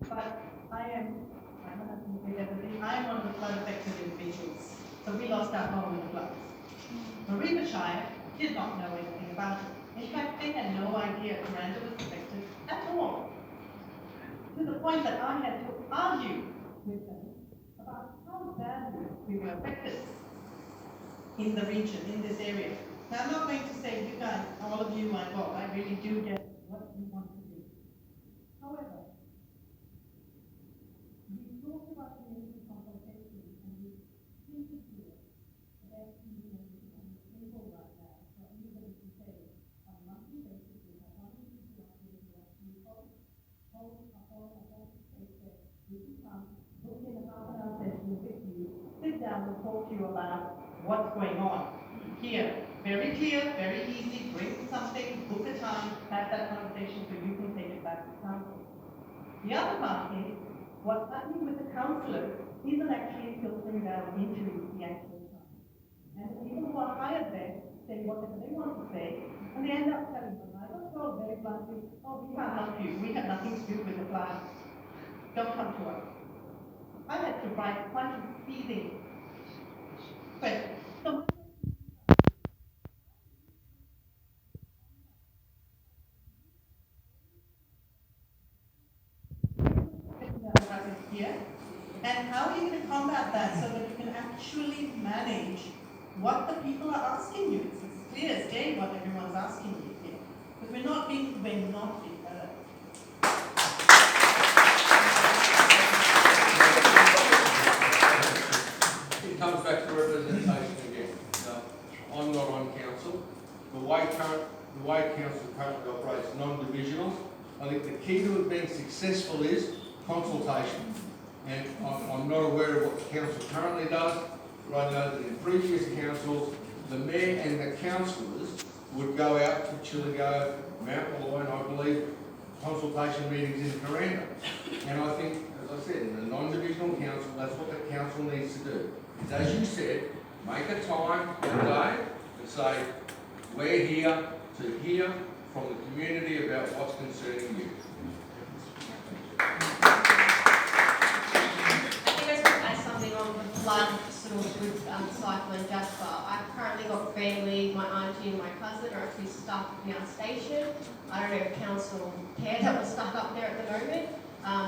but I am one of the flood affected individuals. So we lost our home in the floods. Mareeba Shire did not know anything about it. In fact, they had no idea Kuranda was affected at all. To the point that I had to argue with them about how badly we were affected in the region, in this area. Now, I'm not going to say, you guys, all of you, I really do get what you want to do. However, we talked about community consultation and we seem to feel that people right now, so anybody can say, on a monthly basis, we have one people out there who actually hold a space that you can come, book in a half-an-hour session with you, sit down and talk to you about what's going on. Here, very clear, very easy, bring something, book a time, have that conversation so you can take it back to council. The other part is, what's happening with the councillor isn't actually filtering down into the actual time. And the people who are hired there say whatever they want to say, and they end up telling them, I don't know very bluntly, oh, we can't help you, we have nothing to do with the plan. Don't come to us. I had to write quite a scathing question. So here, and how are you going to combat that so that you can actually manage what the people are asking you? It's clear as day what everyone's asking you here, but we're not being heard. It comes back to representation again. I'm not on council. The way council currently operates non-divisional. I think the key to it being successful is consultation. And I'm not aware of what the council currently does, but I know that in previous councils, the mayor and the councillors would go out to Chillago, Mount Malloy, and I believe consultation meetings in Kuranda. And I think, as I said, in a non-divisional council, that's what the council needs to do. Is, as you said, make a time and day and say, we're here to hear from the community about what's concerning you. Flood sort of with Cyclone Jasper. I've currently got family, my auntie and my cousin are actually stuck in our station. I don't know if council care that we're stuck up there at the moment.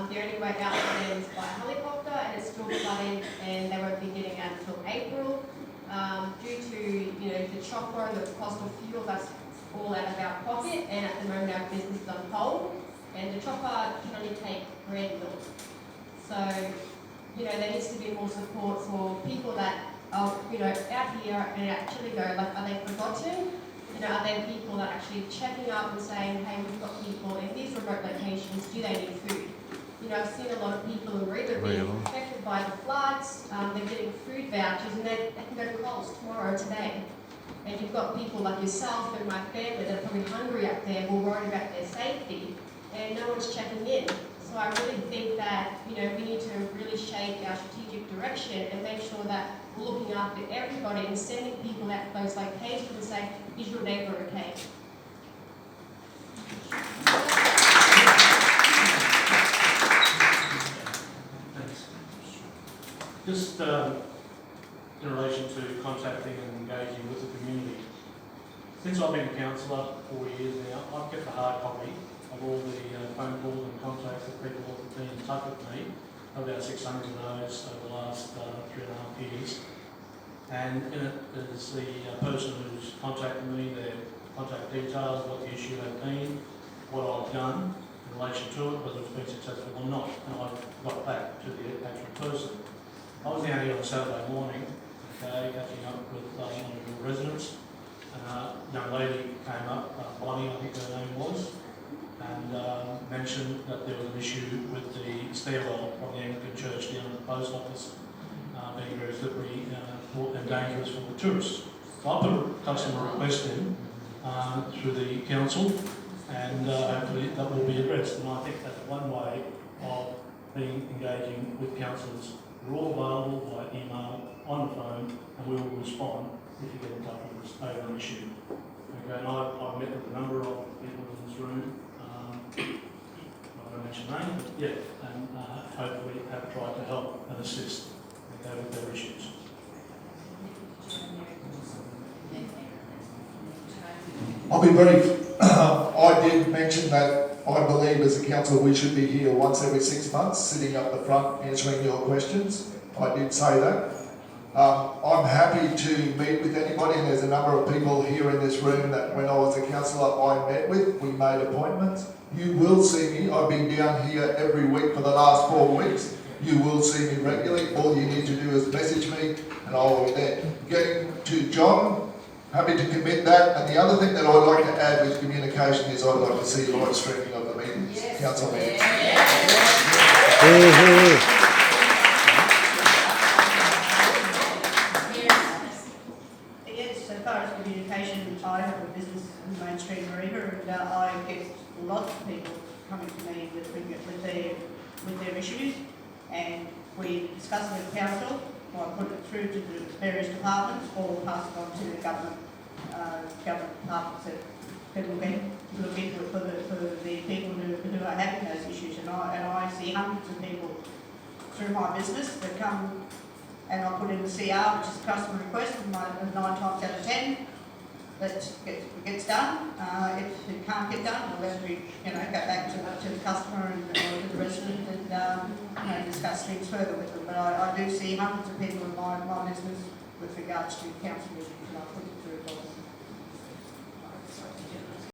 The only way out for them is by helicopter and it's still flooding and they won't be getting out until April. Due to the chopper and the cost of fuel, that's all out of our pocket and at the moment our business is on hold and the chopper can only take bread milk. So there needs to be more support for people that are, out here and actually go, like, are they forgotten? Are there people that are actually checking up and saying, hey, we've got people in these remote locations, do they need food? I've seen a lot of people who are either being affected by the floods, they're getting food vouchers and they can go to Coles tomorrow, today. And you've got people like yourself and my family that are probably hungry up there, we're worried about their safety, and no one's checking in. So I really think that, we need to really shape our strategic direction and make sure that we're looking after everybody and sending people out to those locations and say, is your neighbour okay? Thanks. Just in relation to contacting and engaging with the community. Since I've been a councillor for 4 years now, I've kept a hard copy of all the phone calls and contacts that people have been in touch with me, about 600 of those over the last 3.5 years. And in it is the person who's contacted me, their contact details, what the issue had been, what I've done in relation to it, whether it's been successful or not. And I've got back to the actual person. I was down here on Saturday morning, catching up with one of your residents. A young lady came up, Bonnie I think her name was, and mentioned that there was an issue with the stairwell from the Anglican Church down at the post office being very slippery and dangerous for the tourists. So I put a customer request in through the council and hopefully that will be addressed. And I think that's one way of engaging with councillors. We're all available by email, on the phone, and we will respond if you get in touch with us over an issue. Okay, and I've met with a number of people in this room. I I mention name, but yeah, and hopefully have tried to help and assist with their issues. I'll be brief. I did mention that I believe as a council we should be here once every 6 months, sitting up the front answering your questions. I did say that. I'm happy to meet with anybody, and there's a number of people here in this room that when I was a councillor I met with. We made appointments. You will see me. I've been down here every week for the last 4 weeks. You will see me regularly. All you need to do is message me and I will be there. Getting to John, happy to commit that. And the other thing that I'd like to add with communication is I'd like to see live streaming of the meetings, council meetings. Yes, so far as communication, I have a business in Main Street, Mareeba, and I get lots of people coming to me with their issues, and we discuss it with council. I put it through to the various departments, or pass it on to the government departments that can look into it for the people who are having those issues. And I see hundreds of people through my business that come, and I put in the CR, which is customer request, and 9 times out of 10 that gets done. If it can't get done, we'll have to go back to the customer and to the resident and discuss things further with them. But I do see hundreds of people in my business with regards to council issues, and I put it through.